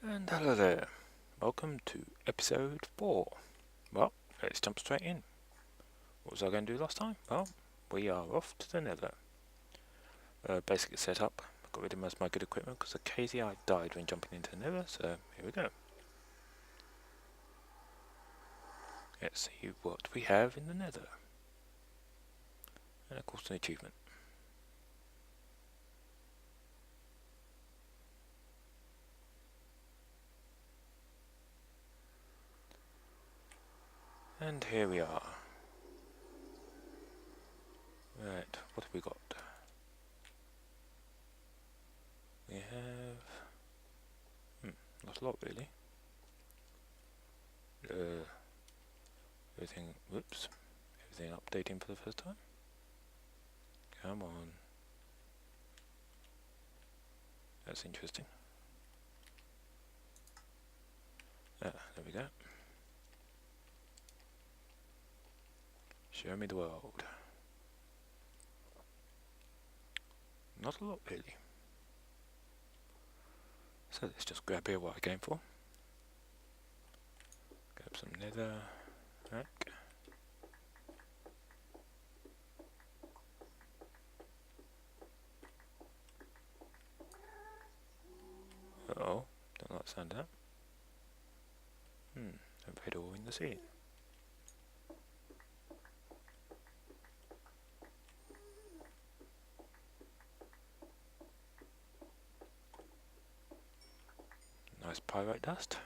And hello there, welcome to episode 4. Well, let's jump straight in. What was I going to do last time? Well, we are off to the Nether. Basic setup, got rid of most of my good equipment because occasionally I died when jumping into the Nether, so here we go. Let's see what we have in the Nether. And of course an achievement. And here we are. Right, what have we got? We have... not a lot really. Everything updating for the first time. Come on. That's interesting. There we go. Show me the world. Not a lot really. So let's just grab here what I came for. Grab some nether rack. Uh-oh, don't like the sound of that. Don't put it all in the sea. Nice pyrite dust.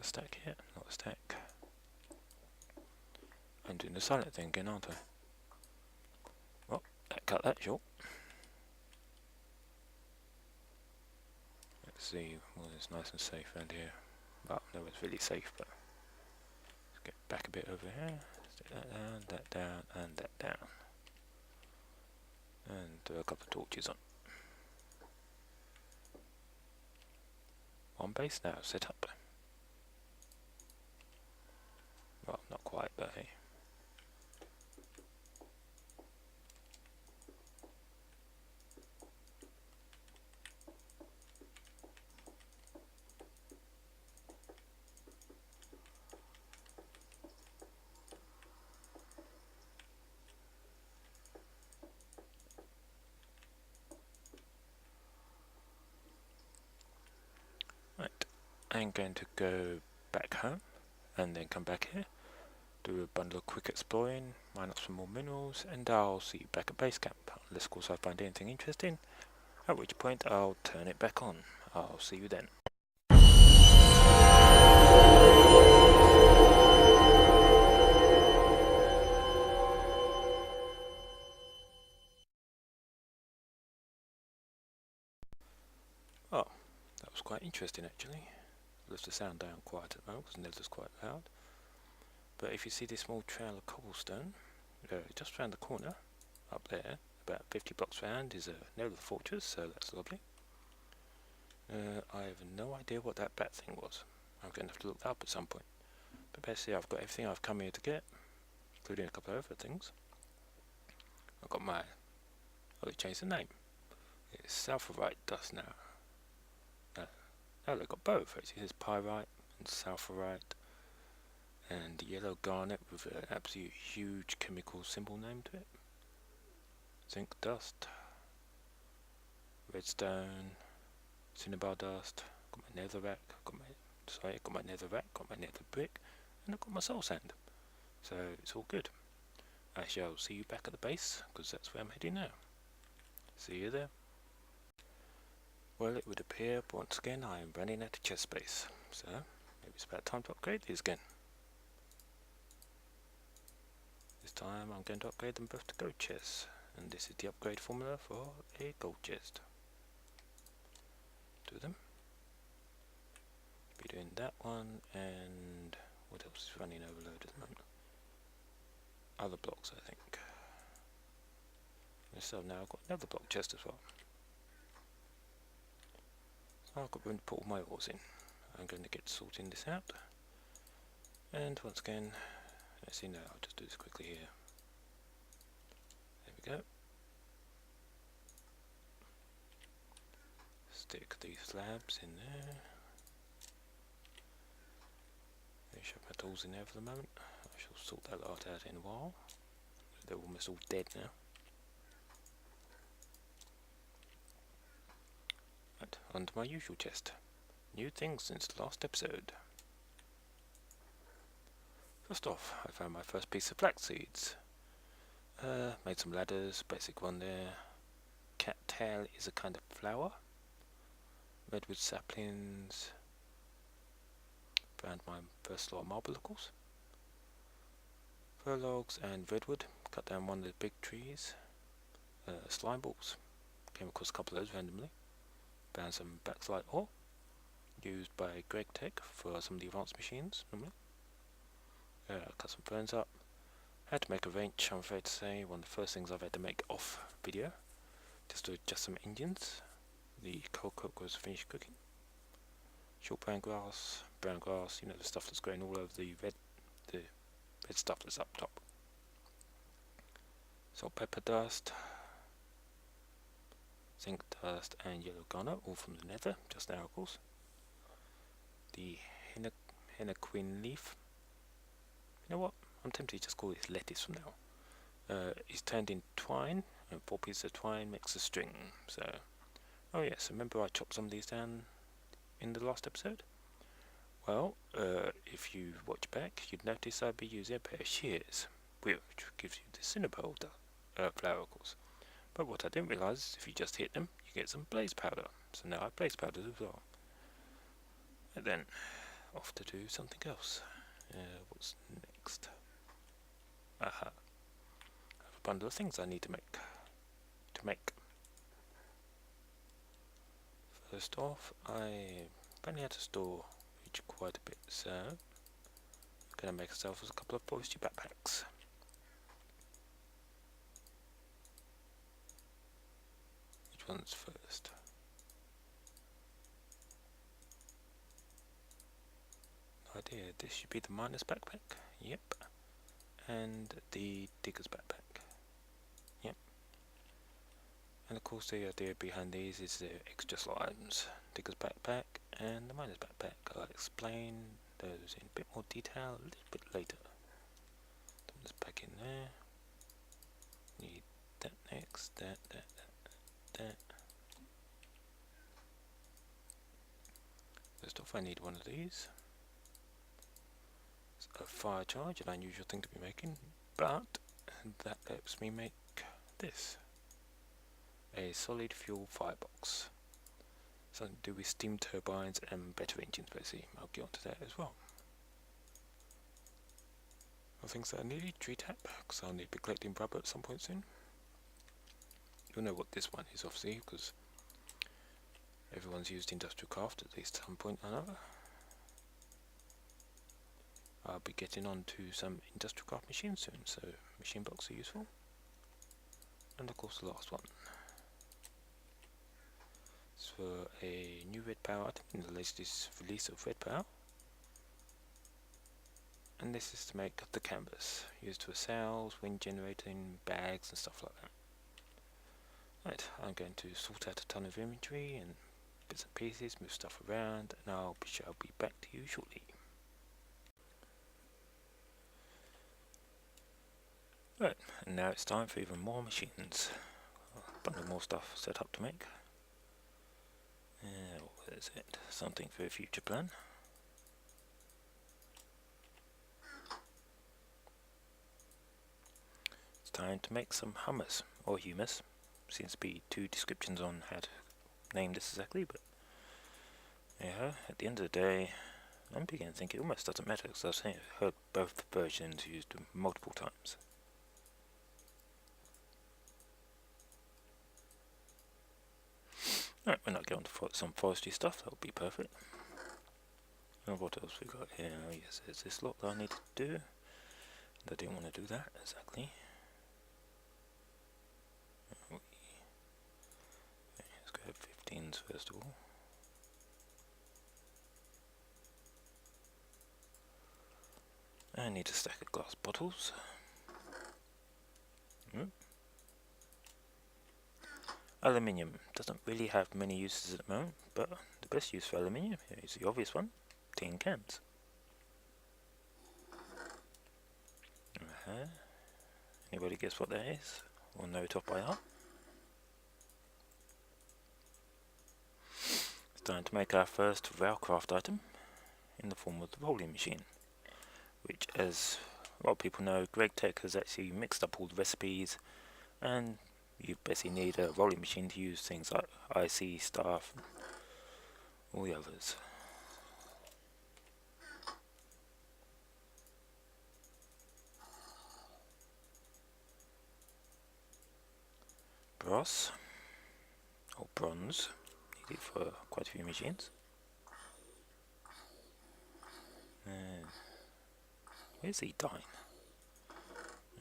A stack here, not a stack. I'm doing the silent thing again, aren't I? Well, cut that short. Let's see, well, it's nice and safe around here. Well, no, it's really safe, but let's get back a bit over here. Stick that down, and that down. And do a couple of torches on. On base now, set up. Well, not quite, but hey. Right, I'm going to go back home and then come back here, do a bundle of quick exploring, mine up some more minerals, and I'll see you back at base camp, unless of course I find anything interesting, at which point I'll turn it back on. I'll see you then. Oh, that was quite interesting actually. Let's the sound down quiet at the moment because Nether's quite loud. But if you see this small trail of cobblestone, just round the corner, up there, about 50 blocks round, is a Nether fortress, so that's lovely. I have no idea what that bat thing was. I'm going to have to look that up at some point. But basically I've got everything I've come here to get, including a couple of other things. I've got my... oh, they changed the name. It's sulfurite dust now. No, they've got both actually. There's pyrite and sulfurite. And yellow garnet with an absolute huge chemical symbol name to it. Zinc dust. Redstone. Cinnabar dust. Got my nether rack. Got my nether rack. Got my nether brick. And I've got my soul sand. So it's all good. I shall see you back at the base, because that's where I'm heading now. See you there. Well, it would appear once again I am running out of chest space, so maybe it's about time to upgrade these again. This time I'm going to upgrade them both to gold chests, and this is the upgrade formula for a gold chest. Do them. Be doing that one, and what else is running overload at the moment. Other blocks, I think. So now I've got another block chest as well. So I've got room to put all my ores in. I'm going to get sorting this out. And once again, let's see now, I'll just do this quickly here. There we go. Stick these slabs in there. Shove my tools in there for the moment. I shall sort that lot out in a while. They're almost all dead now. Right, onto my usual chest. New things since the last episode. First off, I found my first piece of flax seeds. Made some ladders, basic one there. Cattail is a kind of flower. Redwood saplings. Found my first lot of marble knuckles. Fir logs and redwood. Cut down one of the big trees. Slime balls. Came across a couple of those randomly. Found some backslide ore. Used by Greg Tech for some of the advanced machines normally. Cut some ferns up. Had to make a wrench, I'm afraid to say. One of the first things I've had to make off video. Just to adjust some engines. The coal coke was finished cooking. Short brown grass, you know, the stuff that's growing all over the red stuff that's up top. Salt, pepper dust, zinc dust and yellow garnet, all from the Nether, just now of course. The henequin leaf, you know what, I'm tempted to just call this lettuce from now. It's turned into twine, and 4 pieces of twine makes a string, so... Oh yes, remember I chopped some of these down in the last episode? Well, if you watch back, you'd notice I'd be using a pair of shears, which gives you the cinnabar flower, of course. But what I didn't realise is if you just hit them, you get some blaze powder. So now I have blaze powder as well. And then, off to do something else. What's next? Aha. I have a bundle of things I need to make. First off, I apparently had to store quite a bit, so I'm going to make myself a couple of forestry backpacks. Which one's first? No idea, this should be the miner's backpack, yep, and the digger's backpack, yep. And of course the idea behind these is the extra slimes, digger's backpack and the miner's backpack. I'll explain those in a bit more detail a little bit later. Put this back in there. Need that next, that. First off I need one of these. It's a fire charge, an unusual thing to be making, but that lets me make this. A solid fuel firebox. Something to do with steam turbines and better engines basically. I'll get onto that as well. Other things that I need, tree tap, because I'll need to be collecting rubber at some point soon. You'll know what this one is obviously, because everyone's used industrial craft at least some point or another. I'll be getting on to some industrial craft machines soon, so machine blocks are useful. And of course the last one. It's for a new red power item in the latest release of red power. And this is to make the canvas, used for sails, wind generating, bags and stuff like that. Right, I'm going to sort out a ton of inventory and bits and pieces, move stuff around, and shall be back to you shortly. Right, and now it's time for even more machines. A bundle more stuff set up to make. What is it? Something for a future plan. It's time to make some hummers, or humus. Seems to be 2 descriptions on how to name this exactly, but yeah, at the end of the day, I'm beginning to think it almost doesn't matter, because I've heard both versions used multiple times. Right, we're not going to some forestry stuff, that would be perfect. And what else we got here? Oh, yes, there's this lot that I need to do. I didn't want to do that exactly. Let's go 15s first of all. I need a stack of glass bottles. Aluminium doesn't really have many uses at the moment, but the best use for aluminium is the obvious one: tin cans. Anybody guess what that is? Or know it off by heart? It's time to make our first railcraft item in the form of the rolling machine, which, as a lot of people know, Greg Tech has actually mixed up all the recipes, and you basically need a rolling machine to use things like IC stuff and all the others. Brass, or bronze, needed for quite a few machines. Where's the dine?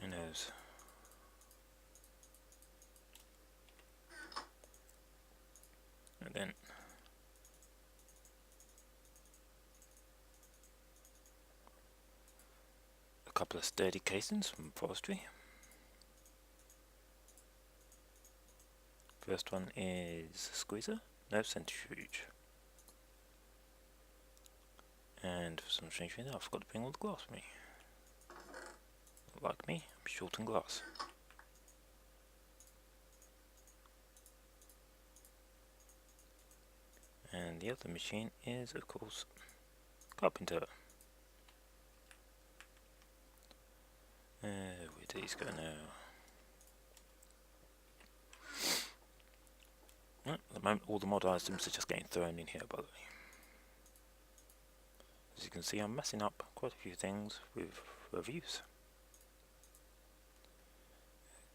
Who knows? And then a couple of sturdy casings from forestry. First one is squeezer, no centrifuge. And for some strange reason I forgot to bring all the glass with me. Like me, I'm short on glass. And the other machine is, of course, carpenter. Where do these go now? At the moment, all the mod items are just getting thrown in here, by the way. As you can see, I'm messing up quite a few things with reviews.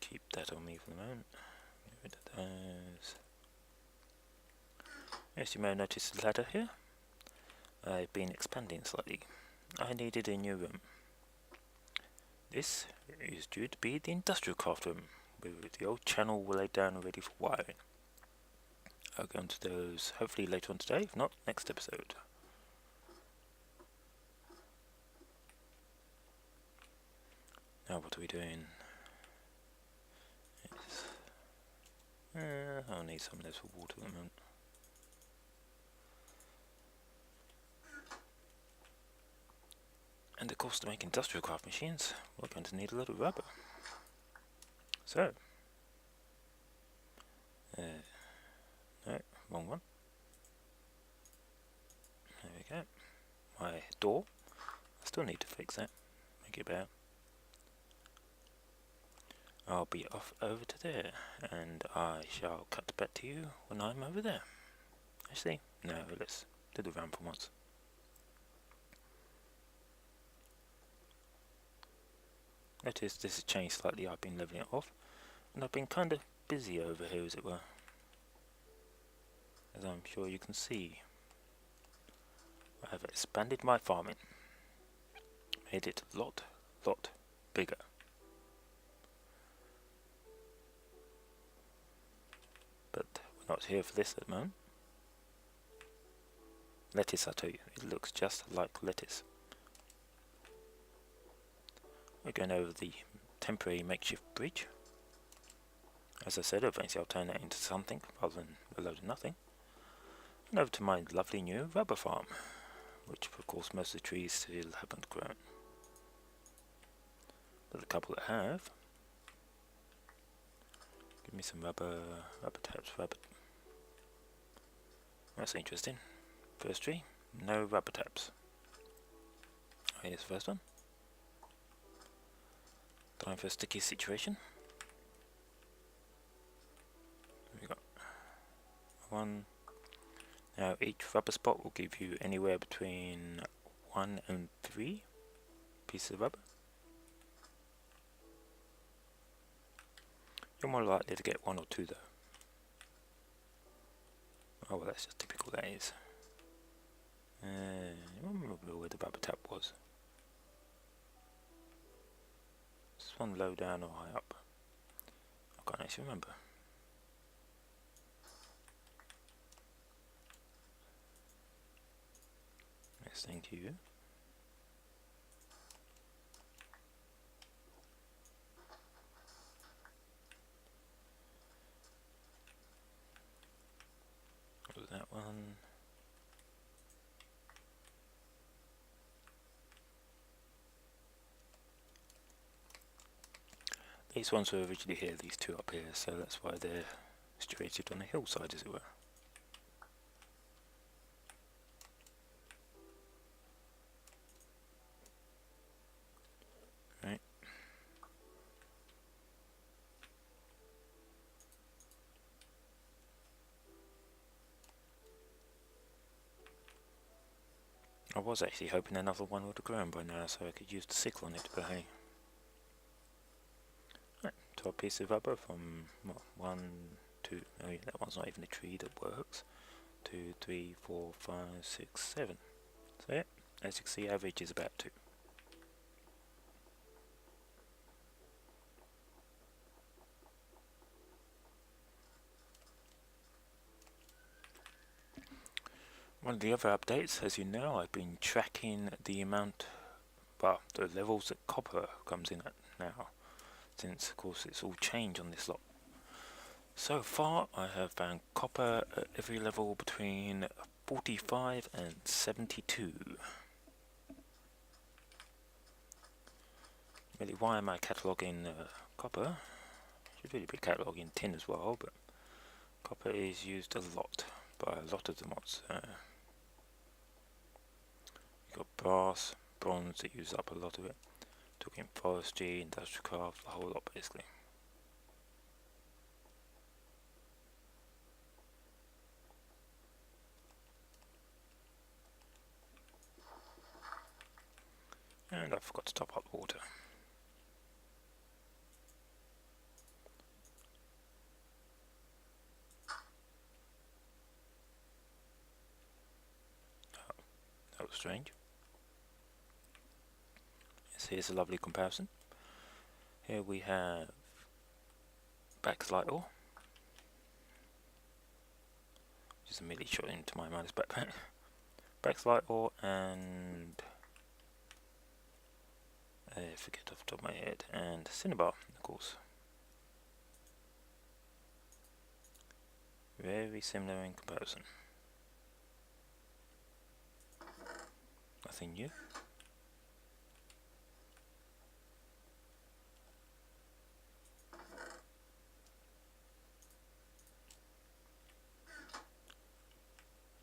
Keep that on me for the moment. Get rid of those. Yes, you may have noticed the ladder here. I've been expanding slightly. I needed a new room. This is due to be the industrial craft room, with the old channel laid down ready for wiring. I'll go into those hopefully later on today, if not next episode. Now what are we doing? I'll need some of this for water at the moment. And of course, to make industrial craft machines, we're going to need a lot of rubber. So, no, wrong one. There we go. My door, I still need to fix that, make it better. I'll be off over to there, and I shall cut back to you when I'm over there. Actually, no, let's do the round for once. Notice this has changed slightly. I've been leveling it off, and I've been kind of busy over here, as it were, as I'm sure you can see. I have expanded my farming, made it a lot bigger. But we're not here for this at the moment. Lettuce, I tell you, it looks just like lettuce. We're going over the temporary makeshift bridge. As I said, eventually I'll turn that into something rather than a load of nothing. And over to my lovely new rubber farm, which of course most of the trees still haven't grown. But the couple that have, give me some rubber taps, That's interesting. First tree, no rubber taps. Here's the first one. Time for a sticky situation. We got one. Now each rubber spot will give you anywhere between 1 and 3 pieces of rubber. You're more likely to get 1 or 2 though. Oh well, that's just typical, that is. don't remember where the rubber tap was. Is this one low down or high up? I can't actually remember. Yes, thank you. What was that one? These ones were originally here, these two up here, so that's why they're situated on a hillside, as it were. Right. I was actually hoping another one would have grown by now, so I could use the sickle on it, but hey. Right, 12 pieces of rubber from, what, 1, 2, oh yeah, that one's not even a tree that works. 2, 3, 4, 5, 6, 7. So yeah, as you can see, average is about 2. One of the other updates, as you know, I've been tracking the amount, well, the levels that copper comes in at now, since of course it's all changed on this lot. So far I have found copper at every level between 45 and 72. Really, why am I cataloguing copper? Should really be cataloguing tin as well, but copper is used a lot by a lot of the mods. You've got brass, bronze that use up a lot of it. Talking forestry, industrial craft, the whole lot basically. And I forgot to top up the water. Oh, that was strange. Yes, here's a lovely comparison. Here we have backslide ore, which is immediately shot into my minus backpack. Backslide ore and I forget off the top of my head, and cinnabar, of course. Very similar in comparison. Nothing new.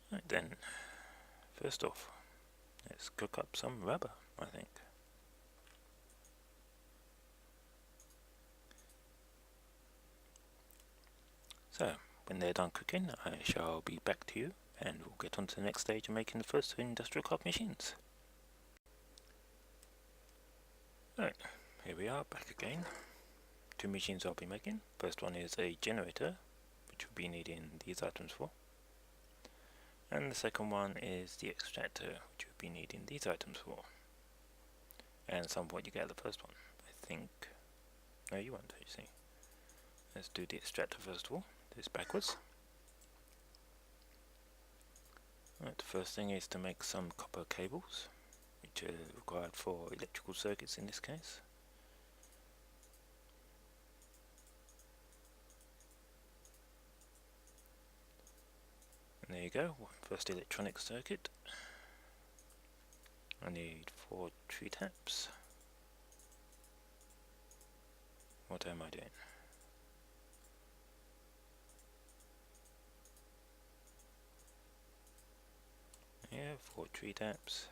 Right then, first off, let's cook up some rubber, I think. So, when they're done cooking, I shall be back to you, and we'll get on to the next stage of making the first industrial craft machines. Right, here we are, back again. 2 machines I'll be making. First one is a generator, which we'll be needing these items for. And the second one is the extractor, which we'll be needing these items for. And some point you get the first one, I think. No, you won't, you see. Let's do the extractor first of all. Do this backwards. Right, the first thing is to make some copper cables, which are required for electrical circuits in this case. And there you go, first electronic circuit. I need 4 tree taps. What am I doing? Yeah, 4 tree taps.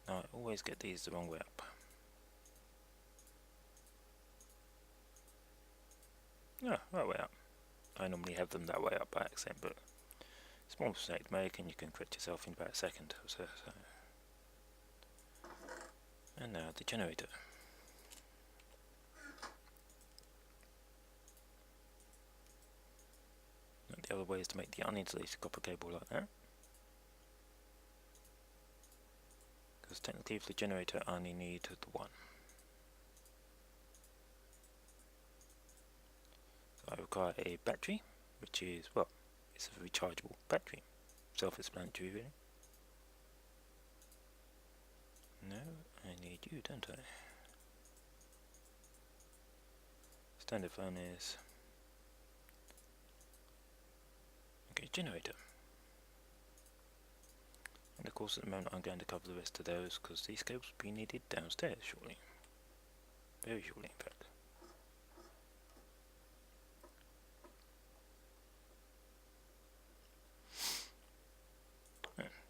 Now I always get these the wrong way up. No, right way up. I normally have them that way up by accident, but small mistake to make and you can correct yourself in about a second or so. And now the generator. And the other way is to make the uninsulated copper cable like that. Because technically for the generator I only need the one. So I require a battery, which is, well, it's a rechargeable battery. Self-explanatory really. No, I need you, don't I? Standard furnace. Okay, generator. And of course at the moment I'm going to cover the rest of those because these cables will be needed downstairs shortly. Very shortly in fact.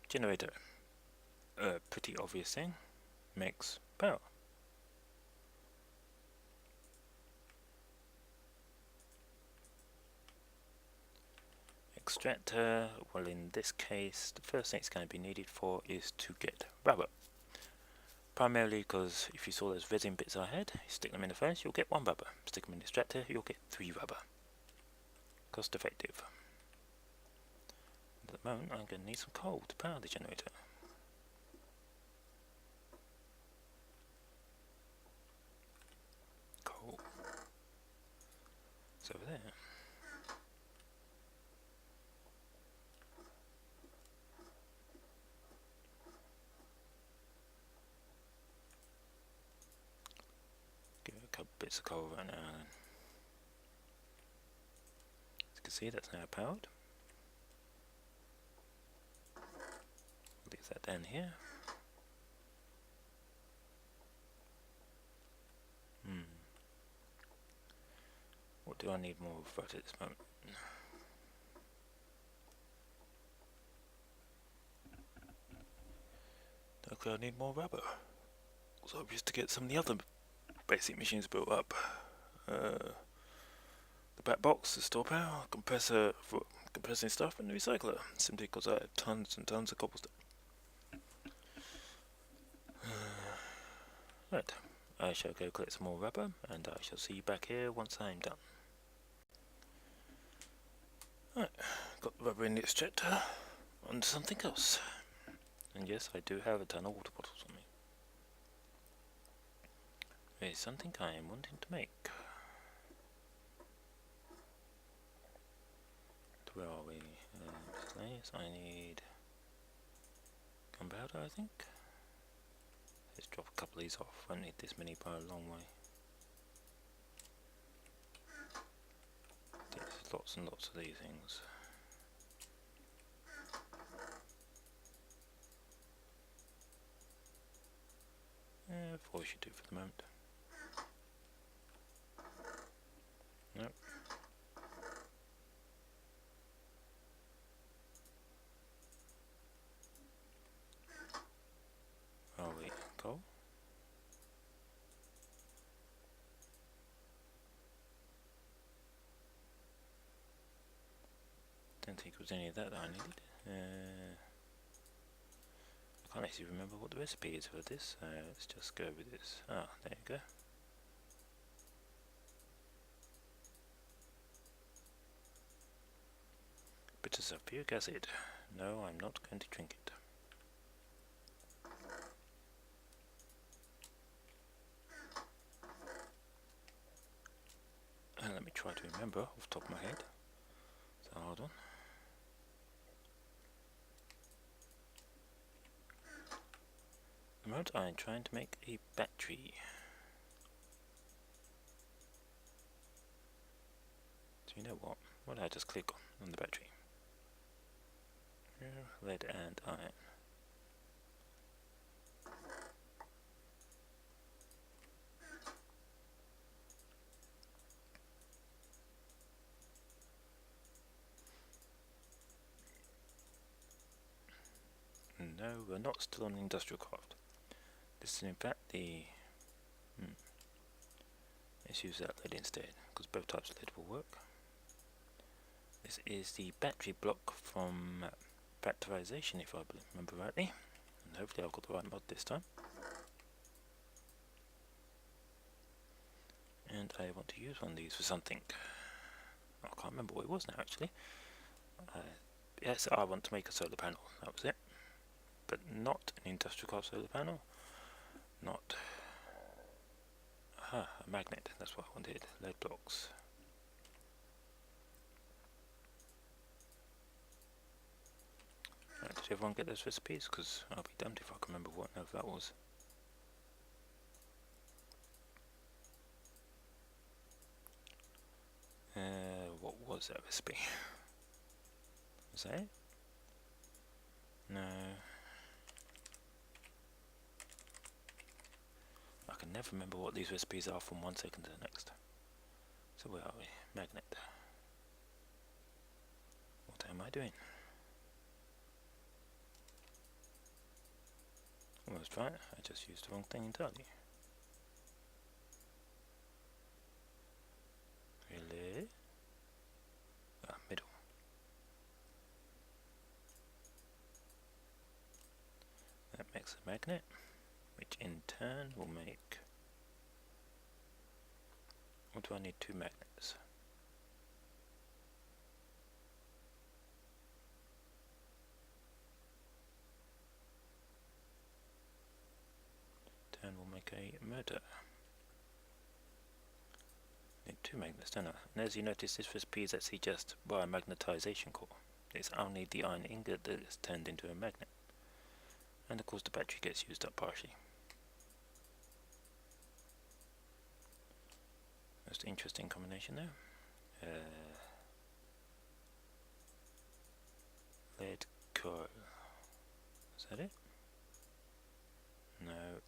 Generator. A pretty obvious thing. Makes power. Extractor, well in this case the first thing it's going to be needed for is to get rubber. Primarily because if you saw those resin bits I had, you stick them in the furnace, you'll get 1 rubber. Stick them in the extractor, you'll get 3 rubber. Cost effective. At the moment I'm going to need some coal to power the generator. Coal. It's over there. Give it a couple bits of coal right now. As you can see, that's now powered. Leave that down here. What do I need more of right at this moment? Okay, I need more rubber. So I'm used to get some of the other basic machines built up. The back box, the store power, compressor for compressing stuff, and the recycler, simply because I have tons and tons of cobblestone. Right, I shall go collect some more rubber, and I shall see you back here once I'm done. Right, got the rubber in the extractor, on to something else. And yes, I do have a ton of water bottles on me. There's something I am wanting to make. Where are we? Place. I need gunpowder, I think. Let's drop a couple of these off. Won't need this many by a long way. There's lots and lots of these things. Yeah, 4 should do for the moment. Nope. Where are we? Coal? Don't think it was any of that I needed. I can't actually remember what the recipe is for this, so let's just go with this. Ah, there you go. Bit of sulfuric acid. No, I'm not going to drink it. And let me try to remember off the top of my head. It's a hard one. At the moment I'm trying to make a battery. So you know what? What did I just click on the battery? Lead and iron. No, we're not still on industrial craft. This is in fact the... Let's use that lead instead, because both types of lead will work. This is the battery block from Factorisation, if I remember rightly. And hopefully I've got the right mod this time. And I want to use one of these for something. I can't remember what it was now actually. Yes, I want to make a solar panel, that was it. but not an industrial class solar panel. Not a magnet, that's what I wanted. Lead blocks. Right, did everyone get those recipes? Because I'll be damned if I can remember what that was. What was that recipe? Was that it? No. I can never remember what these recipes are from one second to the next. So where are we? Magnet. What am I doing? Almost right, I just used the wrong thing entirely. Really? Middle. That makes a magnet, which in turn will make... What do I need? 2 magnets. Turn will make a murder. Need 2 magnets, don't I? And as you notice, this recipe is actually just by a magnetization core. It's only the iron ingot that is turned into a magnet. And of course the battery gets used up partially. Most interesting combination there. Lead coil. Is that it? No.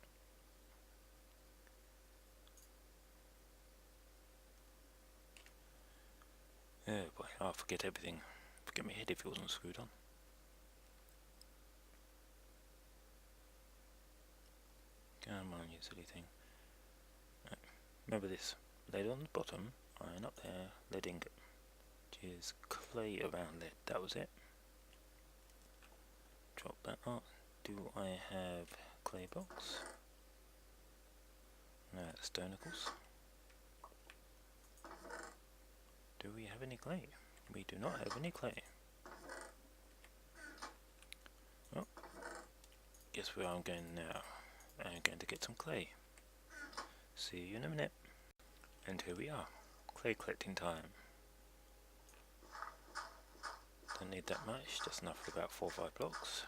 Oh boy, I'll forget everything. Forget my head if it wasn't screwed on. Come on, you silly thing. Right. Remember this. Lead on the bottom, iron up there, lead ingot. Which is clay around lead. That was it. Drop that up. Do I have clay blocks? No, that's stonicles. Do we have any clay? We do not have any clay. Well, guess where I'm going now. I'm going to get some clay. See you in a minute. And here we are. Clay collecting time. Don't need that much, just enough for about 4 or 5 blocks.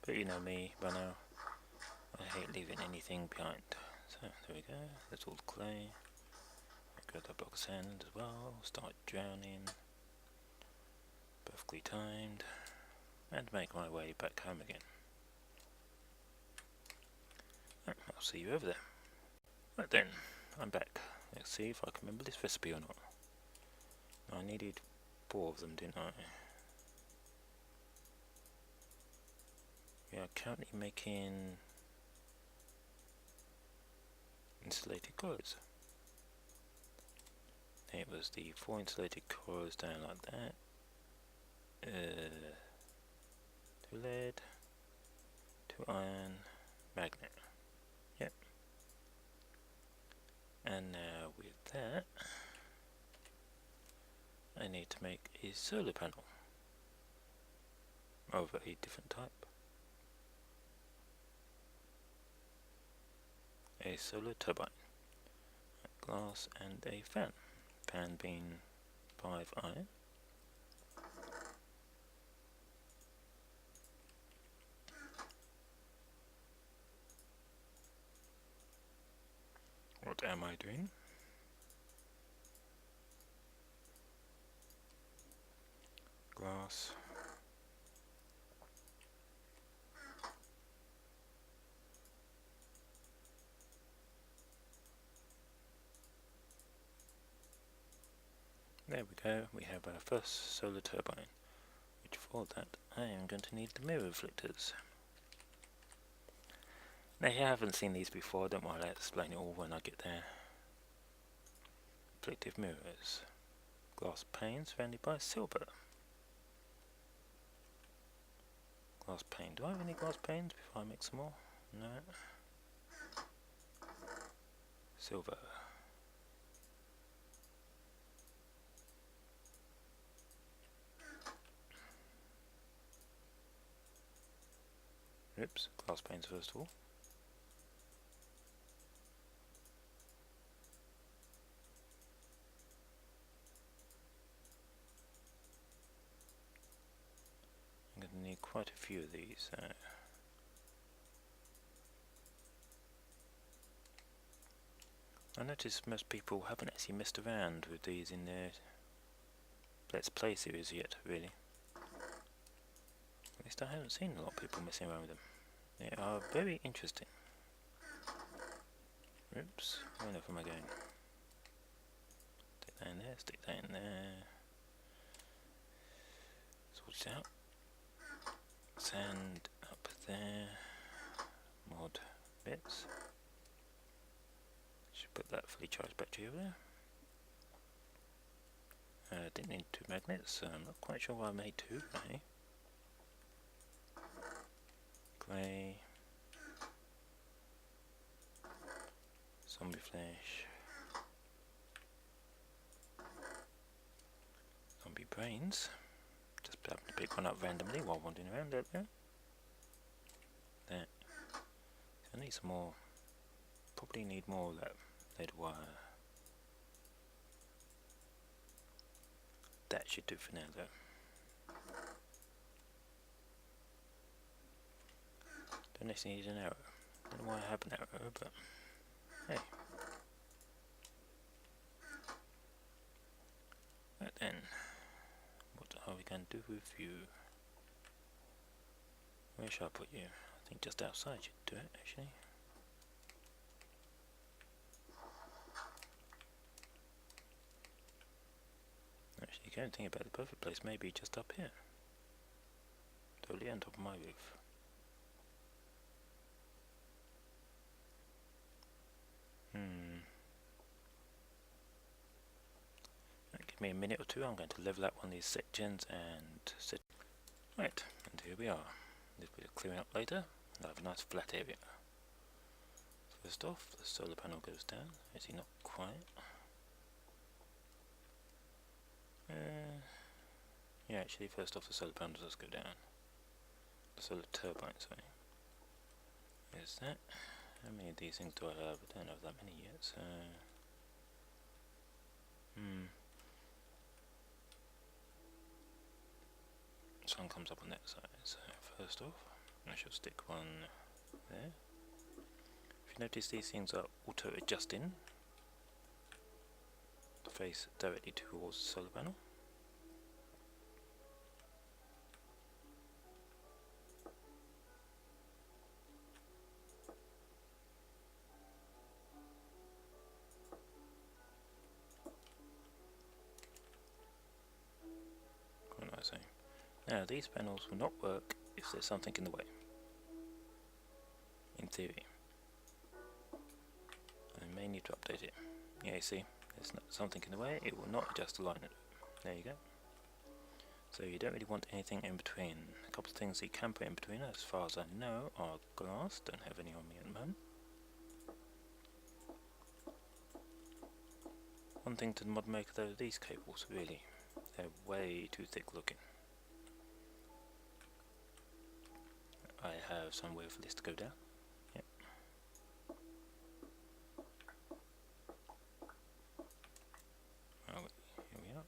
But you know me by now, I hate leaving anything behind. So there we go, that's all the clay. I grab that block of sand as well, start drowning. Perfectly timed. And make my way back home again. Right, I'll see you over there. Right then, I'm back. Let's see if I can remember this recipe or not. I needed 4 of them, didn't I? We are currently making insulated coils. It was the 4 insulated coils down like that. 2 lead, 2 iron, magnet. Yep. And now with that, I need to make a solar panel of a different type. A solar turbine, glass and a fan. Fan being 5 iron. What am I doing? Glass. There we go, we have our first solar turbine, which for that I am going to need the mirror reflectors. Now if you haven't seen these before, don't worry, I'll explain it all when I get there. Reflective mirrors. Glass pane surrounded by silver. Glass pane. Do I have any glass panes before I make some more? No. Silver. Oops, glass panes first of all. I'm going to need quite a few of these. I noticed most people haven't actually messed around with these in their Let's Play series yet, really. At least I haven't seen a lot of people messing around with them. They are very interesting. Oops, where enough am I going? Stick that in there, stick that in there. Sort it out. Sand up there. Mod bits. Should put that fully charged battery over there. Didn't need 2 magnets, so I'm not quite sure why I made 2. Okay. Clay. Zombie flesh. Zombie brains. Just happened to pick one up randomly while wandering around out there. There. So I need some more. Probably need more of that lead wire. That should do for now though. Don't actually need an arrow. Don't know why I have an arrow, but hey. Right then, what are we going to do with you? Where shall I put you? I think just outside should do it actually. Actually, you can't think about the perfect place, maybe just up here. Totally on top of my roof. Give me a minute or two, I'm going to level up one of these sections and set. Right, and here we are. A little bit of clearing up later, and I have a nice flat area. First off, the solar panel goes down. Actually, not quite. Yeah, actually, first off, the solar panel does go down. The solar turbine, sorry. There's that. How many of these things do I have? I don't have that many yet, so. Sun comes up on that side, so first off, I shall stick one there. If you notice, these things are auto-adjusting to face directly towards the solar panel. Quite nice, eh? Now, these panels will not work if there's something in the way. In theory. I may need to update it. Yeah, you see, there's something in the way, it will not adjust the alignment. There you go. So you don't really want anything in between. A couple of things you can put in between, as far as I know, are glass. Don't have any on me at the moment. One thing to mod make though, these cables, really. They're way too thick looking. I have somewhere for this to go down. Yep. Oh, here we are.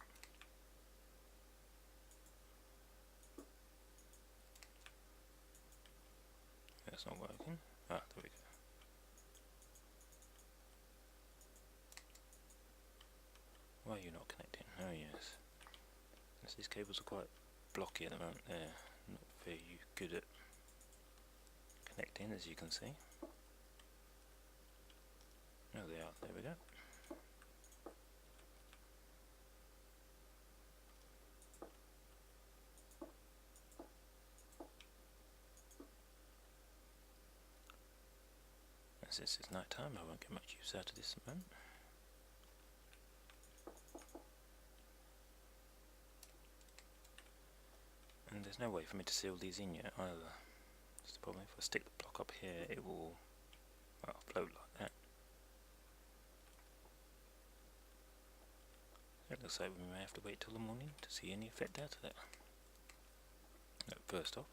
That's not working. Ah, there we go. Why are you not connecting? Oh yes. Yes, these cables are quite blocky at the moment. They're not very good at connecting, as you can see. Oh, they are. There we go. As this is night time, I won't get much use out of this at the moment. And there's no way for me to seal these in yet either. That's the problem. If I stick the block up here, it will, well, float like that. It looks like we may have to wait till the morning to see any effect out of that. No, first off,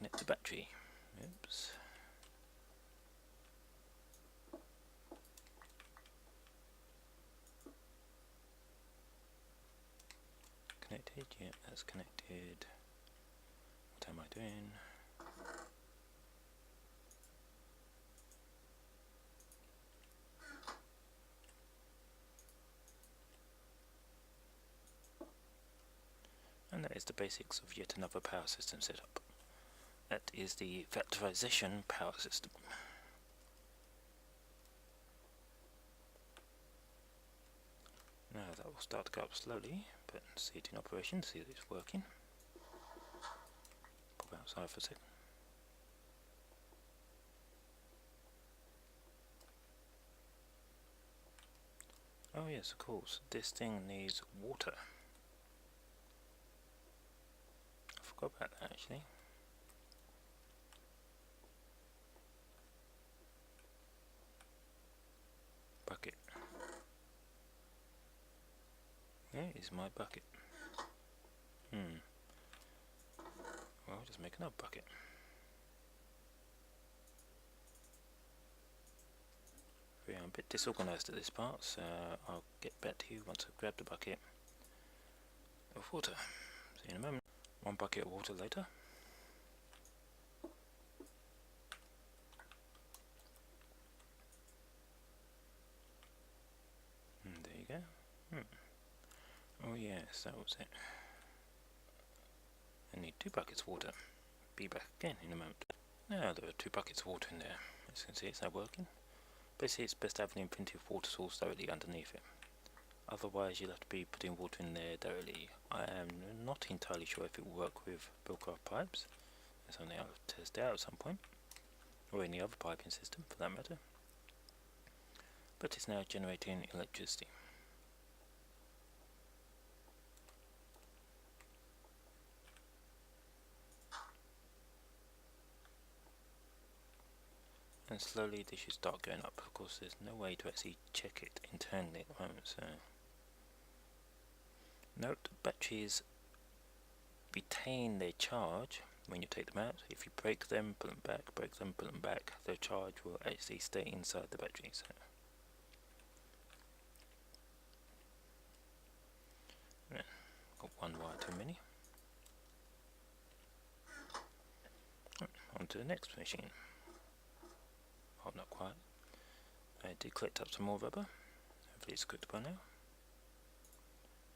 connect the battery. Oops. Connected, yeah, that's connected. What am I doing? And that is the basics of yet another power system setup. That is the Factorisation power system. Now that will start to go up slowly, but see it in operation, see that it's working. Pop outside for a second. Oh yes, of course, this thing needs water. I forgot about that actually. Bucket. Where is my bucket? Well, I'll just make another bucket. I'm a bit disorganised at this part, so I'll get back to you once I've grabbed the bucket of water. See you in a moment. One bucket of water later. And there you go. Oh yes, that was it. I need 2 buckets of water. Be back again in a moment. Now there are 2 buckets of water in there. As you can see, it's now working. Basically, it's best to have an infinity water source directly underneath it. Otherwise, you'll have to be putting water in there directly. I am not entirely sure if it will work with Bullcraft pipes. That's something I'll test out at some point. Or any other piping system, for that matter. But it's now generating electricity. And slowly this should start going up. Of course, there's no way to actually check it internally at the moment, so... Note, batteries retain their charge when you take them out. If you break them, put them back, break them, put them back, their charge will actually stay inside the battery. So. Yeah, got one wire too many. On to the next machine. Oh, not quite. I did collect up some more rubber. Hopefully it's cooked by now.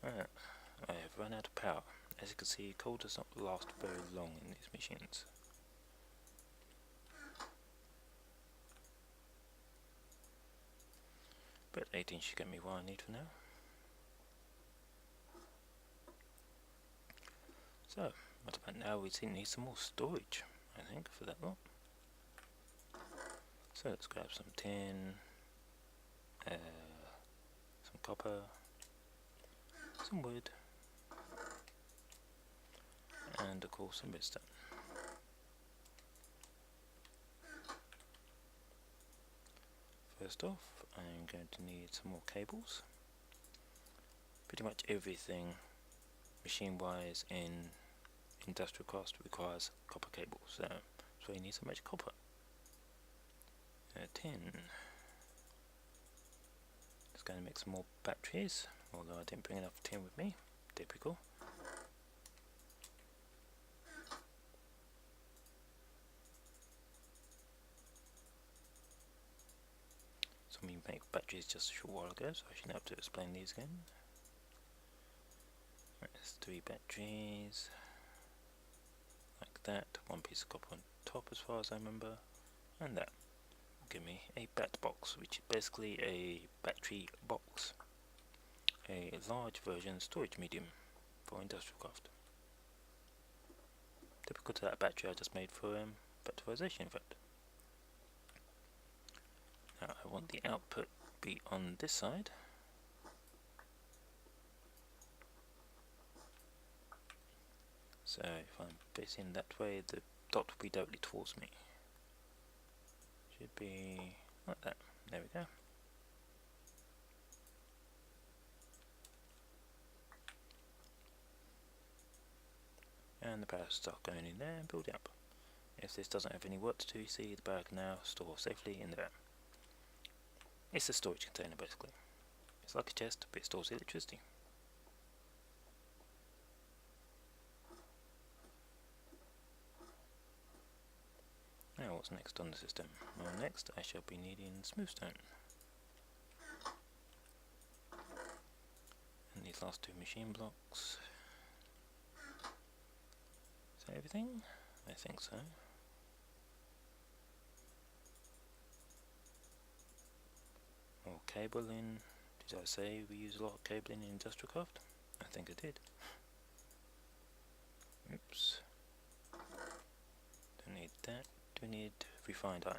I have run out of power. As you can see, coal does not last very long in these machines. But 18 should get me what I need for now. So, what about now? We need some more storage, I think, for that lot. So let's grab some tin, some copper, some wood, and of course some redstone. First off, I'm going to need some more cables. Pretty much everything machine wise in industrial cost requires copper cables, so that's why you need so much copper. Tin. Just going to make some more batteries, although I didn't bring enough tin with me. Typical. So we make batteries just a short while ago, so I shouldn't have to explain these again. Right, there's 3 batteries, like that. 1 piece of copper on top, as far as I remember, and that. Give me a bat box, which is basically a battery box, a large version storage medium for industrial craft. Typical to that battery I just made for Factorisation, in fact. Now I want the output to be on this side. So if I'm facing that way, the dot will be directly towards me. Should be like that. There we go. And the power start going in there and build it up. If this doesn't have any work to do, you see the barrack now store safely in there. It's a storage container basically. It's like a chest, but it stores electricity. Now what's next on the system? Well, next I shall be needing smooth stone. And these last two machine blocks. Is that everything? I think so. More cabling. Did I say we use a lot of cabling in industrial craft? I think I did. Oops. Don't need that. Do we need refined iron?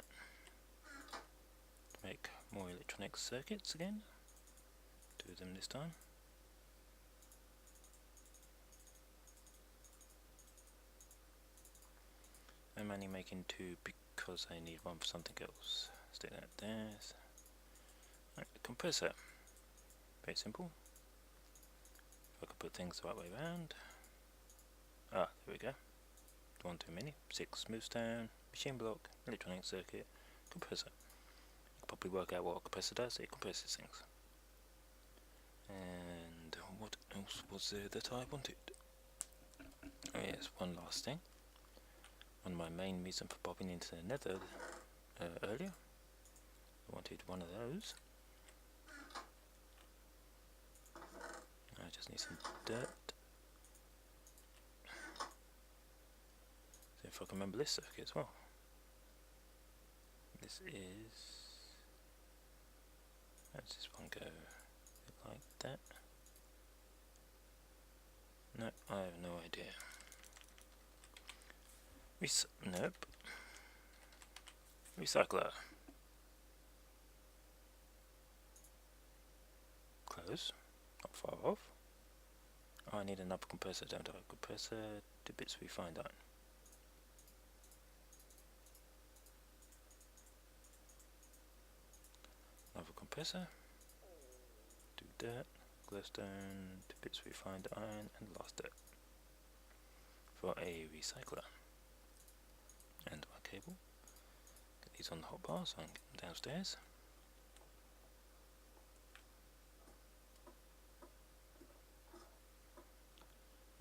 To make more electronic circuits again. Two of them this time. I'm only making two because I need one for something else. Stick that there. Right, the compressor. Very simple. If I could put things the right way around. Ah, there we go. One too many. 6 smooth stone, machine block, electronic circuit, compressor. You can probably work out what a compressor does. It compresses things. And what else was there that I wanted? Oh yes, one last thing. One of my main reasons for popping into the Nether earlier. I wanted one of those. I just need some dirt. See if I can remember this circuit as well. This is... how does this one go? Like that? No, I have no idea. Nope. Recycler. Close. Not far off. Oh, I need another compressor, don't I? Compressor, 2 bits refined iron. Another compressor. 2 dirt, glowstone, 2 bits refined iron, and last dirt. For a recycler. And my cable. Get these on the hotbar so I can get them downstairs.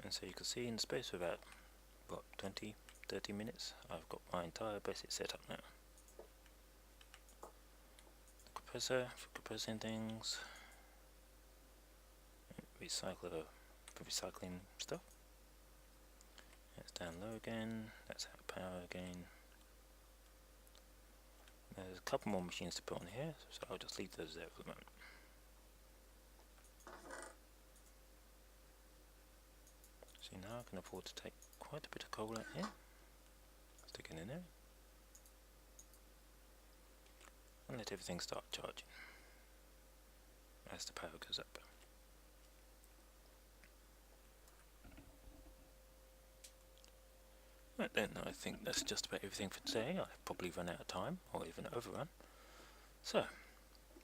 And so you can see in the space of about, what, 20-30 minutes, I've got my entire basic setup now. The compressor for compressing things. Recycler for recycling stuff. It's down low again, that's out of power again. There's a couple more machines to put on here, so I'll just leave those there for the moment. See, now I can afford to take quite a bit of coal out here. Stick it in there. And let everything start charging as the power goes up. Right then, I think that's just about everything for today. I've probably run out of time, or even overrun. So,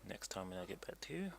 next time when I get back to you,